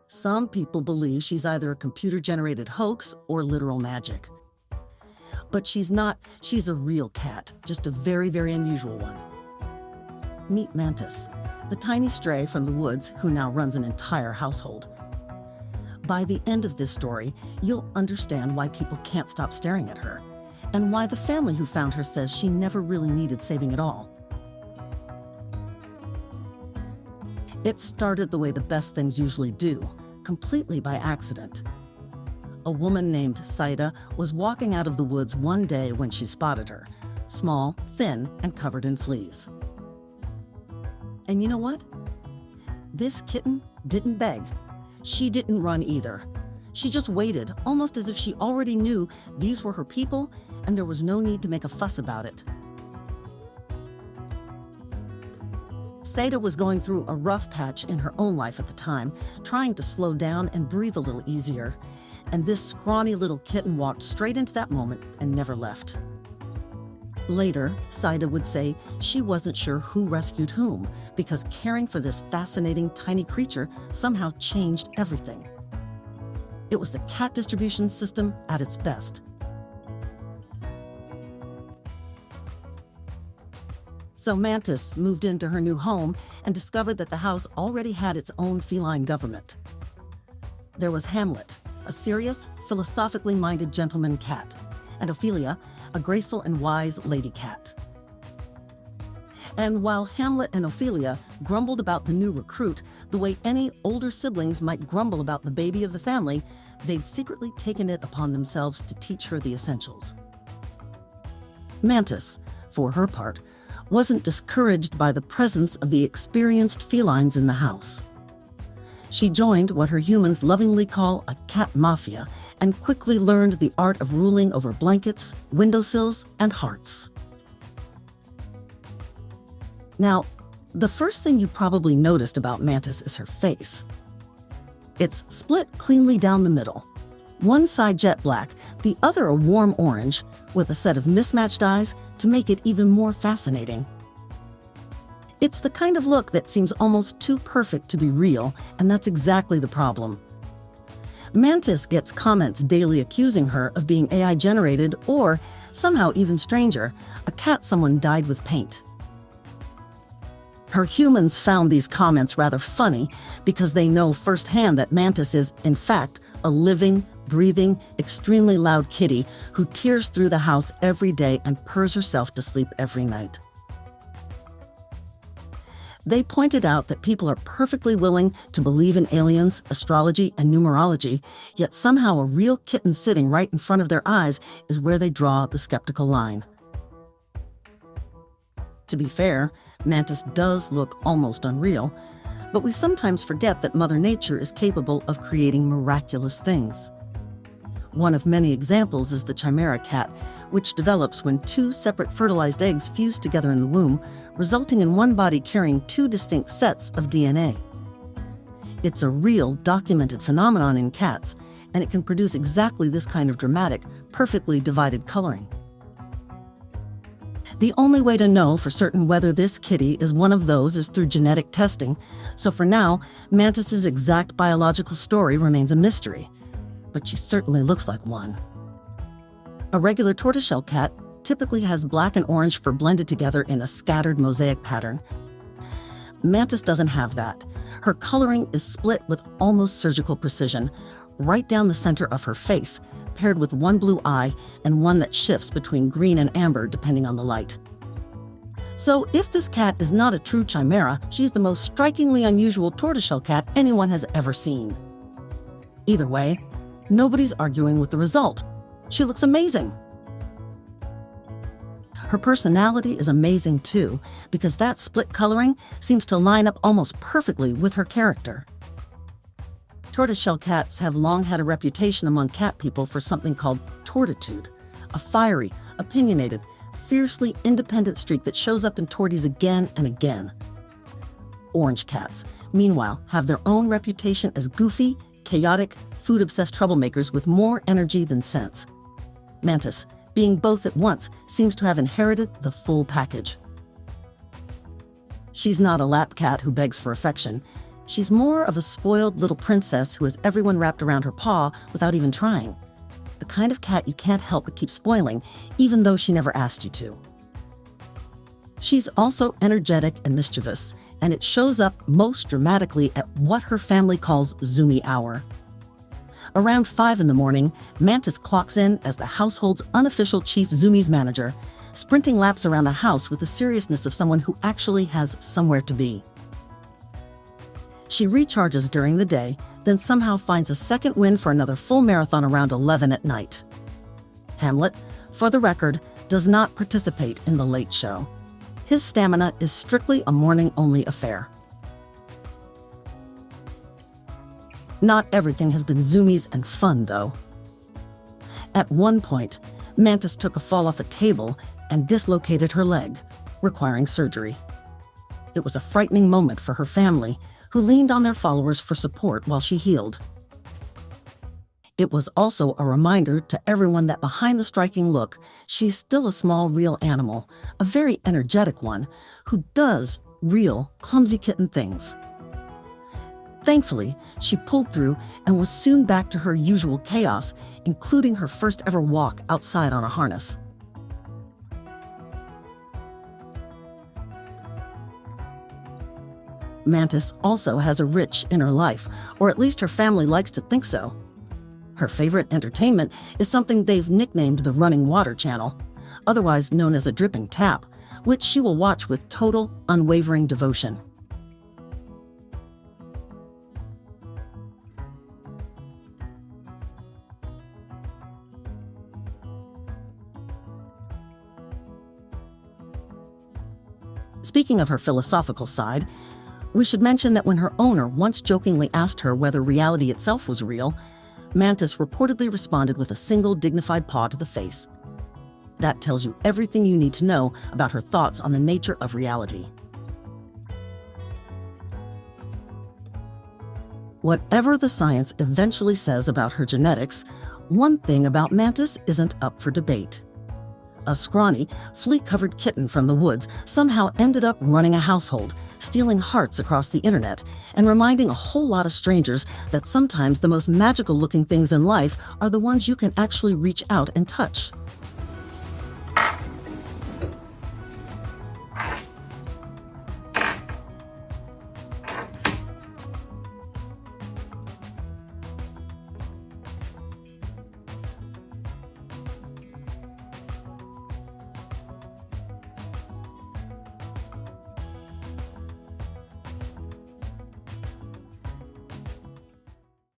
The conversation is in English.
Some people believe she's either a computer-generated hoax or literal magic. But she's not. She's a real cat, just a very, very unusual one. Meet Mantis, the tiny stray from the woods who now runs an entire household. By the end of this story, you'll understand why people can't stop staring at her, and why the family who found her says she never really needed saving at all. It started the way the best things usually do, completely by accident. A woman named Saida was walking out of the woods one day when she spotted her, small, thin, and covered in fleas. And you know what? This kitten didn't beg. She didn't run either. She just waited, almost as if she already knew these were her people and there was no need to make a fuss about it. Saida was going through a rough patch in her own life at the time, trying to slow down and breathe a little easier. And this scrawny little kitten walked straight into that moment and never left. Later, Saida would say she wasn't sure who rescued whom, because caring for this fascinating tiny creature somehow changed everything. It was the cat distribution system at its best. So Mantis moved into her new home and discovered that the house already had its own feline government. There was Hamlet, a serious, philosophically minded gentleman cat, and Ophelia, a graceful and wise lady cat. And while Hamlet and Ophelia grumbled about the new recruit the way any older siblings might grumble about the baby of the family, they'd secretly taken it upon themselves to teach her the essentials. Mantis, for her part, wasn't discouraged by the presence of the experienced felines in the house. She joined what her humans lovingly call a cat mafia and quickly learned the art of ruling over blankets, windowsills, and hearts. Now, the first thing you probably noticed about Mantis is her face. It's split cleanly down the middle. One side jet black, the other a warm orange, with a set of mismatched eyes to make it even more fascinating. It's the kind of look that seems almost too perfect to be real, and that's exactly the problem. Mantis gets comments daily accusing her of being AI-generated or, somehow even stranger, a cat someone dyed with paint. Her humans found these comments rather funny because they know firsthand that Mantis is, in fact, a living, breathing, extremely loud kitty who tears through the house every day and purrs herself to sleep every night. They pointed out that people are perfectly willing to believe in aliens, astrology, and numerology, yet somehow a real kitten sitting right in front of their eyes is where they draw the skeptical line. To be fair, Mantis does look almost unreal, but we sometimes forget that Mother Nature is capable of creating miraculous things. One of many examples is the Chimera cat, which develops when two separate fertilized eggs fuse together in the womb, resulting in one body carrying two distinct sets of DNA. It's a real, documented phenomenon in cats, and it can produce exactly this kind of dramatic, perfectly divided coloring. The only way to know for certain whether this kitty is one of those is through genetic testing, so for now, Mantis's exact biological story remains a mystery. But she certainly looks like one. A regular tortoiseshell cat typically has black and orange fur blended together in a scattered mosaic pattern. Mantis doesn't have that. Her coloring is split with almost surgical precision, right down the center of her face, paired with one blue eye and one that shifts between green and amber depending on the light. So if this cat is not a true chimera, she's the most strikingly unusual tortoiseshell cat anyone has ever seen. Either way, nobody's arguing with the result. She looks amazing. Her personality is amazing too, because that split coloring seems to line up almost perfectly with her character. Tortoiseshell cats have long had a reputation among cat people for something called tortitude, a fiery, opinionated, fiercely independent streak that shows up in torties again and again. Orange cats, meanwhile, have their own reputation as goofy, chaotic, food-obsessed troublemakers with more energy than sense. Mantis, being both at once, seems to have inherited the full package. She's not a lap cat who begs for affection. She's more of a spoiled little princess who has everyone wrapped around her paw without even trying. The kind of cat you can't help but keep spoiling, even though she never asked you to. She's also energetic and mischievous, and it shows up most dramatically at what her family calls Zoomy Hour. Around 5 in the morning, Mantis clocks in as the household's unofficial Chief Zoomy's manager, sprinting laps around the house with the seriousness of someone who actually has somewhere to be. She recharges during the day, then somehow finds a second wind for another full marathon around 11 at night. Hamlet, for the record, does not participate in the late show. His stamina is strictly a morning-only affair. Not everything has been zoomies and fun, though. At one point, Mantis took a fall off a table and dislocated her leg, requiring surgery. It was a frightening moment for her family, who leaned on their followers for support while she healed. It was also a reminder to everyone that behind the striking look, she's still a small, real animal, a very energetic one, who does real, clumsy kitten things. Thankfully, she pulled through and was soon back to her usual chaos, including her first ever walk outside on a harness. Mantis also has a rich inner life, or at least her family likes to think so. Her favorite entertainment is something they've nicknamed the Running Water Channel, otherwise known as a dripping tap, which she will watch with total, unwavering devotion. Speaking of her philosophical side, we should mention that when her owner once jokingly asked her whether reality itself was real, Mantis reportedly responded with a single dignified paw to the face. That tells you everything you need to know about her thoughts on the nature of reality. Whatever the science eventually says about her genetics, one thing about Mantis isn't up for debate. A scrawny, flea-covered kitten from the woods somehow ended up running a household, stealing hearts across the internet, and reminding a whole lot of strangers that sometimes the most magical-looking things in life are the ones you can actually reach out and touch.